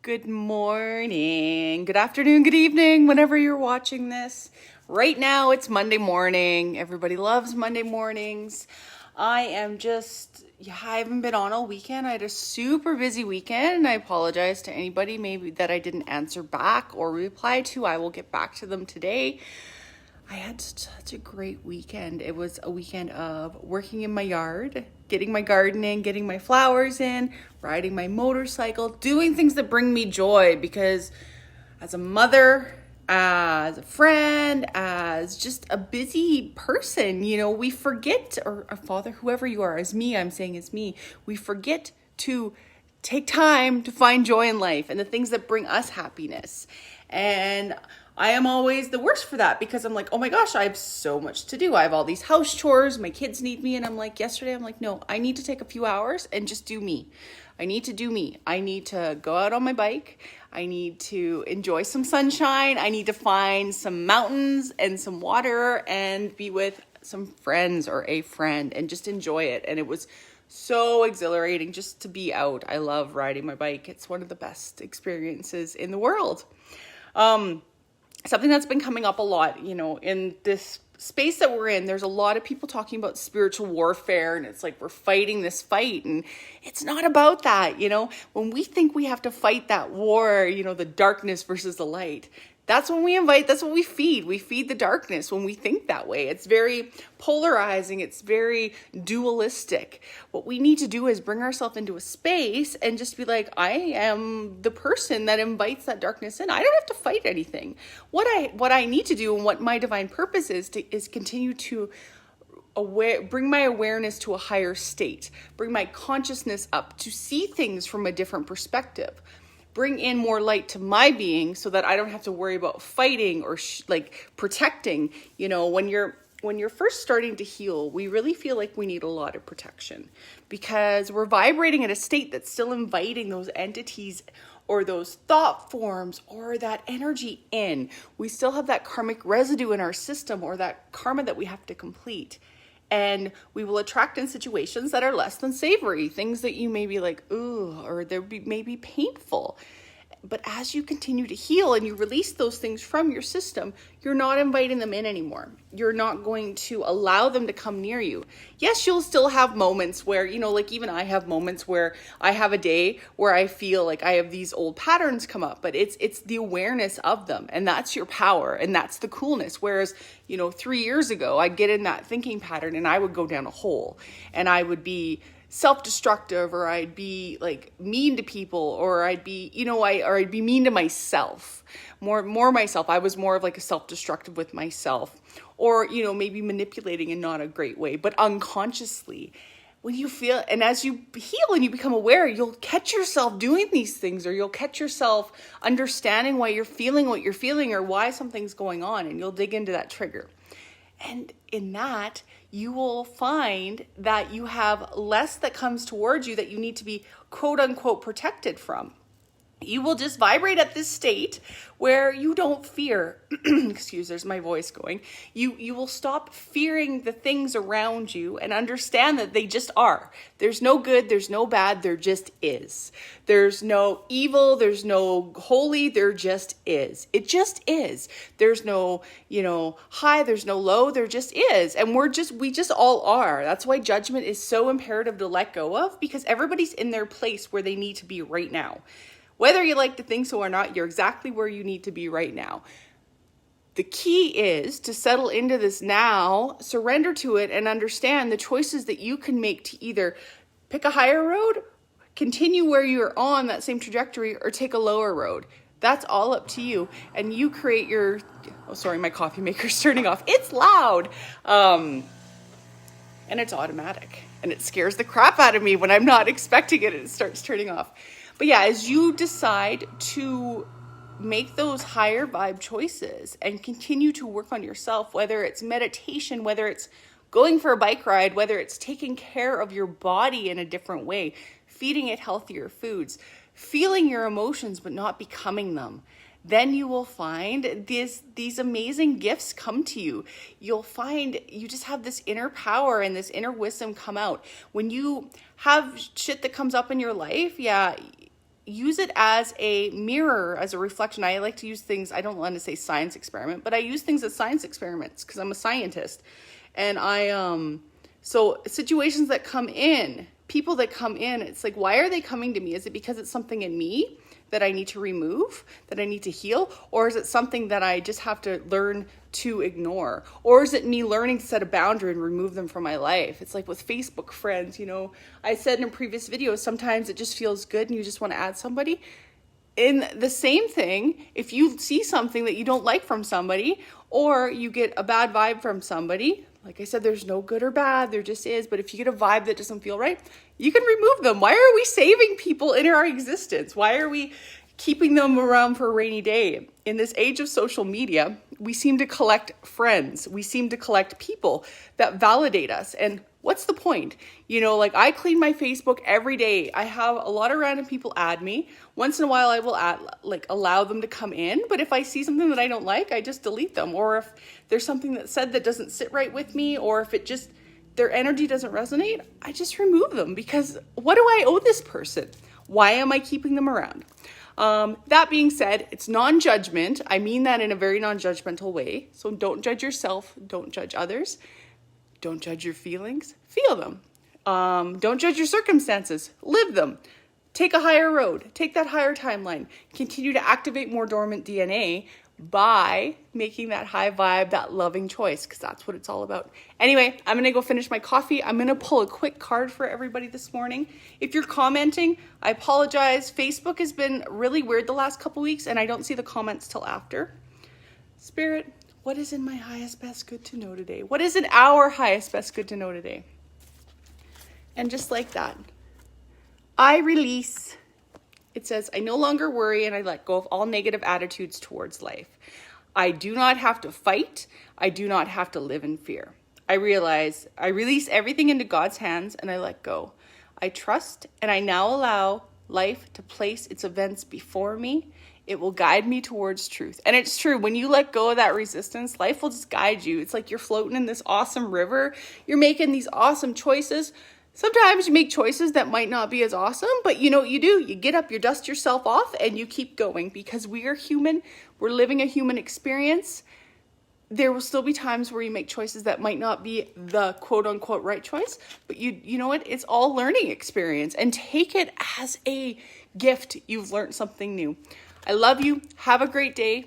Good morning, good afternoon, good evening, whenever you're watching this. Right now, it's Monday morning. Everybody loves Monday mornings. I haven't been on all weekend. I had a super busy weekend. I apologize to anybody maybe that I didn't answer back or reply to. I will get back to them today. I had such a great weekend. It was a weekend of working in my yard, getting my garden in, getting my flowers in, riding my motorcycle, doing things that bring me joy, because as a mother, as a friend, as just a busy person, we forget, or a father, whoever you are, as me, I'm saying as me, we forget to take time to find joy in life and the things that bring us happiness. And I am always the worst for that, because I'm like, oh my gosh, I have so much to do. I have all these house chores. My kids need me. And I'm like, yesterday, I'm like, no, I need to take a few hours and just do me. I need to do me. I need to go out on my bike. I need to enjoy some sunshine. I need to find some mountains and some water and be with some friends or a friend and just enjoy it. And it was so exhilarating just to be out. I love riding my bike. It's one of the best experiences in the world. Something that's been coming up a lot, in this space that we're in, there's a lot of people talking about spiritual warfare, and it's like we're fighting this fight, and it's not about that. When we think we have to fight that war, the darkness versus the light, that's what we feed. We feed the darkness when we think that way. It's very polarizing. It's very dualistic. What we need to do is bring ourselves into a space and just be like, I am the person that invites that darkness in. I don't have to fight anything. What I need to do, and what my divine purpose is continue to bring my awareness to a higher state, bring my consciousness up to see things from a different perspective. Bring in more light to my being so that I don't have to worry about fighting or protecting. When you're first starting to heal, we really feel like we need a lot of protection, because we're vibrating at a state that's still inviting those entities or those thought forms or that energy in. We still have that karmic residue in our system, or that karma that we have to complete. And we will attract in situations that are less than savory, things that you may be like, ooh, or they're maybe painful. But as you continue to heal and you release those things from your system, you're not inviting them in anymore. You're not going to allow them to come near you. Yes, you'll still have moments where, even I have moments where I have a day where I feel like I have these old patterns come up, but it's the awareness of them. And that's your power. And that's the coolness. Whereas, 3 years ago, I'd get in that thinking pattern and I would go down a hole, and I would be self-destructive, or I'd be like mean to people, or I'd be, I'd be mean to myself, more myself. I was more of like a self-destructive with myself, or, maybe manipulating in not a great way, but unconsciously. When you feel, and as you heal and you become aware, you'll catch yourself doing these things, or you'll catch yourself understanding why you're feeling what you're feeling, or why something's going on, and you'll dig into that trigger. And in that, you will find that you have less that comes towards you that you need to be quote unquote protected from. You will just vibrate at this state where you don't fear. There's my voice going. You will stop fearing the things around you and understand that they just are. There's no good, there's no bad, there just is. There's no evil, there's no holy, there just is. It just is. There's no, high, there's no low, there just is. And we just all are. That's why judgment is so imperative to let go of, because everybody's in their place where they need to be right now. Whether you like to think so or not, you're exactly where you need to be right now. The key is to settle into this now, surrender to it, and understand the choices that you can make to either pick a higher road, continue where you're on that same trajectory, or take a lower road. That's all up to you. And you create your... Oh, sorry, my coffee maker's turning off. It's loud. And it's automatic. And it scares the crap out of me when I'm not expecting it and it starts turning off. But yeah, as you decide to make those higher vibe choices and continue to work on yourself, whether it's meditation, whether it's going for a bike ride, whether it's taking care of your body in a different way, feeding it healthier foods, feeling your emotions but not becoming them, then you will find these amazing gifts come to you. You'll find you just have this inner power and this inner wisdom come out. When you have shit that comes up in your life, use it as a mirror, as a reflection. I like to use things, I don't want to say science experiment, but I use things as science experiments because I'm a scientist. And so situations that come in, people that come in, it's like, why are they coming to me? Is it because it's something in me that I need to remove, that I need to heal? Or is it something that I just have to learn to ignore? Or is it me learning to set a boundary and remove them from my life? It's like with Facebook friends, I said in a previous video, sometimes it just feels good and you just want to add somebody. In the same thing, if you see something that you don't like from somebody, or you get a bad vibe from somebody, like I said, there's no good or bad, there just is. But if you get a vibe that doesn't feel right, you can remove them. Why are we saving people in our existence? Why are we keeping them around for a rainy day? In this age of social media, we seem to collect friends. We seem to collect people that validate us. And what's the point? Like I clean my Facebook every day. I have a lot of random people add me. Once in a while I will allow them to come in. But if I see something that I don't like, I just delete them. Or if there's something that's said that doesn't sit right with me, or if their energy doesn't resonate, I just remove them, because what do I owe this person? Why am I keeping them around? That being said, it's non-judgment. I mean that in a very non-judgmental way. So don't judge yourself. Don't judge others. Don't judge your feelings. Feel them. Don't judge your circumstances. Live them. Take a higher road. Take that higher timeline. Continue to activate more dormant DNA by making that high vibe, that loving choice, because that's what it's all about. Anyway, I'm going to go finish my coffee. I'm going to pull a quick card for everybody this morning. If you're commenting, I apologize. Facebook has been really weird the last couple weeks, and I don't see the comments till after. Spirit, what is in my highest best good to know today? What is in our highest best good to know today? And just like that, I release. It says, I no longer worry and I let go of all negative attitudes towards life. I do not have to fight. I do not have to live in fear. I release everything into God's hands and I let go. I trust and I now allow life to place its events before me. It will guide me towards truth. And it's true. When you let go of that resistance, life will just guide you. It's like you're floating in this awesome river. You're making these awesome choices. Sometimes you make choices that might not be as awesome, but you know what you do? You get up, you dust yourself off, and you keep going, because we are human. We're living a human experience. There will still be times where you make choices that might not be the quote unquote right choice, but you know what? It's all learning experience, and take it as a gift. You've learned something new. I love you. Have a great day.